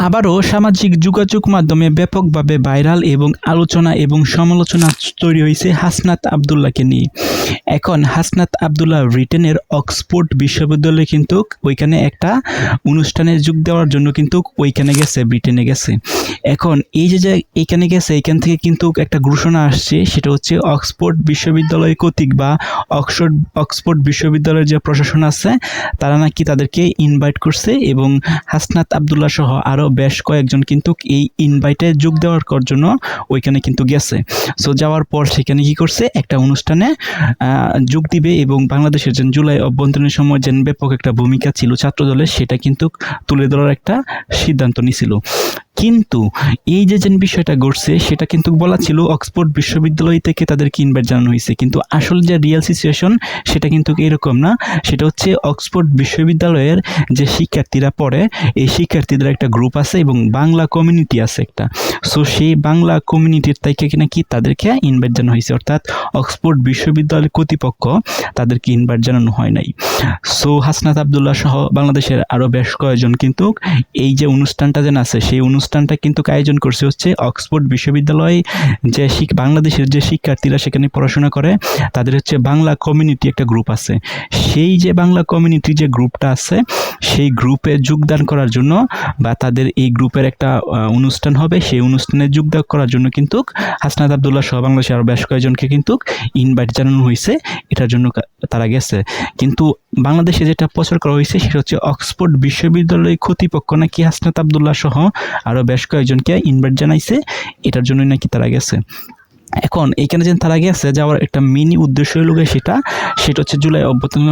আবারও সামাজিক যোগাযোগ মাধ্যমে ব্যাপকভাবে ভাইরাল এবং আলোচনা এবং সমালোচনা তৈরি হয়েছে হাসনাত আব্দুল্লাহকে নিয়ে। এখন হাসনাত আব্দুল্লাহ ব্রিটেনের অক্সফোর্ড বিশ্ববিদ্যালয়ে কিন্তু ওইখানে একটা অনুষ্ঠানে যোগ দেওয়ার জন্য কিন্তু ওইখানে গেছে, ব্রিটেনে গেছে। এখন এই যে এইখানে গেছে, এখান থেকে কিন্তু একটা ঘোষণা আসছে, সেটা হচ্ছে অক্সফোর্ড বিশ্ববিদ্যালয় কর্তৃক বা অক্সফোর্ড বিশ্ববিদ্যালয়ের যে প্রশাসন আছে তারা নাকি তাদেরকে ইনভাইট করছে এবং হাসনাত আব্দুল্লাহ সহ আরও বেশ কয়েকজন কিন্তু এই ইনভাইটে যোগ দেওয়ার জন্য ওইখানে কিন্তু গেছে। সো যাওয়ার পর সেখানে কি করছে, একটা অনুষ্ঠানে যোগ দিবে এবং বাংলাদেশের যে জুলাই অভ্যন্তরীণ সময় যে ব্যাপক একটা ভূমিকা ছিল ছাত্রদলের, সেটা কিন্তু তুলে ধরার একটা সিদ্ধান্ত নিছিল। কিন্তু এই যে বিষয়টা ঘটছে সেটা কিন্তু বলা ছিল অক্সফোর্ড বিশ্ববিদ্যালয় থেকে তাদেরকে ইনভাইট জানানো হয়েছে, কিন্তু আসলে যে রিয়েল সিচুয়েশন সেটা কিন্তু এরকম না। সেটা হচ্ছে অক্সফোর্ড বিশ্ববিদ্যালয়ের যে শিক্ষার্থীরা পড়ে, এই শিক্ষার্থীদের একটা গ্রুপ আছে এবং বাংলা কমিউনিটি আছে একটা। সো সেই বাংলা কমিউনিটির থেকে নাকি তাদেরকে ইনভাইট জানানো হয়েছে, অর্থাৎ অক্সফোর্ড বিশ্ববিদ্যালয় কর্তৃপক্ষ তাদেরকে ইনভাইট জানানো হয় নাই। সো হাসনাত আব্দুল্লাহ সহ বাংলাদেশের আরও বেশ কয়েকজন কিন্তু এই যে অনুষ্ঠানটা যেন আছে, সেই অনুষ্ঠানটা কিন্তু আয়োজন করছে হচ্ছে অক্সফোর্ড বিশ্ববিদ্যালয় যে বাংলাদেশের যে শিক্ষার্থীরা সেখানে পড়াশোনা করে, তাদের হচ্ছে বাংলা কমিউনিটি একটা গ্রুপ আছে। সেই যে বাংলা কমিউনিটি যে গ্রুপটা আছে, সেই গ্রুপে যোগদান করার জন্য বা তাদের এই গ্রুপের একটা অনুষ্ঠান হবে, সেই অনুষ্ঠানে যোগদান করার জন্য কিন্তু হাসনাত আব্দুল্লাহ সহ বাংলাদেশের আরও বেশ কয়েকজনকে কিন্তু ইনভাইট জানানো হয়েছে, এটার জন্য তারা গেছে। কিন্তু বাংলাদেশে যেটা প্রচার করা হয়েছে সেটা হচ্ছে অক্সফোর্ড বিশ্ববিদ্যালয় কর্তৃপক্ষ নাকি হাসনাত আব্দুল্লাহ সহ আরও বেশ কয়েকজনকে ইনভাইট জানাইছে, এটার জন্যই নাকি তারা গেছে। এখন এইখানে যে তারা গেছে যাওয়ার একটা মিনি উদ্দেশ্য হলো সেটা হচ্ছে জুলাই অভ্যুত্থান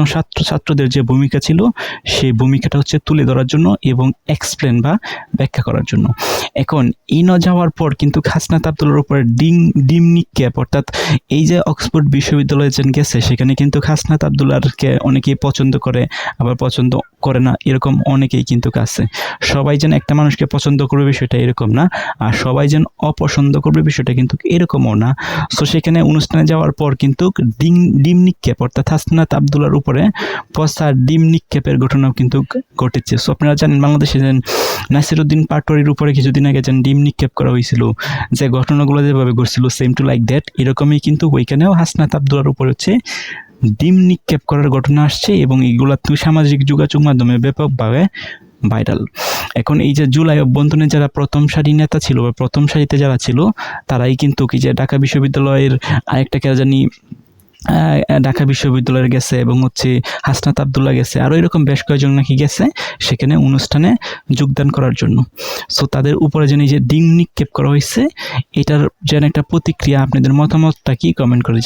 ছাত্রদের যে ভূমিকা ছিল সেই ভূমিকাটা হচ্ছে তুলে ধরার জন্য এবং এক্সপ্লেন বা ব্যাখ্যা করার জন্য। এখন এই ন যাওয়ার পর কিন্তু হাসনাত আব্দুল্লাহর উপরে ডিম নিক্ষেপ, অর্থাৎ এই যে অক্সফোর্ড বিশ্ববিদ্যালয়ে যেন গেছে সেখানে কিন্তু হাসনাত আব্দুল্লাহকে অনেকেই পছন্দ করে, আবার পছন্দ করে না, এরকম অনেকেই কিন্তু আছে। সবাই যেন একটা মানুষকে পছন্দ করবে বিষয়টা এরকম না, আর সবাই যেন অপছন্দ করবে বিষয়টা কিন্তু এরকমও না। সো সেখানে অনুষ্ঠানে যাওয়ার পর কিন্তু ডিম নিক্ষেপ, অর্থাৎ হাসনাত আব্দুল্লাহর উপরে পচা ডিম নিক্ষেপের ঘটনাও কিন্তু ঘটেছে। সো আপনারা জানেন বাংলাদেশে যেন নাসিরউদ্দিন পাটোয়ারির উপরে কিছুদিন আগে যেন ডিম নিক্ষেপ করা হয়েছিল, যে ঘটনাগুলো যেভাবে ঘটছিল সেম টু লাইক দ্যাট এরকমই কিন্তু ওইখানেও হাসনাত আব্দুল্লাহর উপর হচ্ছে ডিম নিক্ষেপ করার ঘটনা আসছে এবং এইগুলা সামাজিক যোগাযোগ মাধ্যমে ব্যাপকভাবে ভাইরাল। এখন এই যে জুলাই অভ্যন্তরীণে যারা প্রথম সারি নেতা ছিল বা প্রথম সারিতে যারা ছিল, তারাই কিন্তু কি যে ঢাকা বিশ্ববিদ্যালয়ের আরেকটা কে জানি ঢাকা বিশ্ববিদ্যালয়ের গেছে এবং হচ্ছে হাসনাত আব্দুল্লাহ গেছে, আরও এরকম বেশ কয়েকজন নাকি গেছে সেখানে অনুষ্ঠানে যোগদান করার জন্য। সো তাদের উপরে যেন এই যে ডিম নিক্ষেপ করা হয়েছে, এটার যেন একটা প্রতিক্রিয়া, আপনাদের মতামতটা কি কমেন্ট করে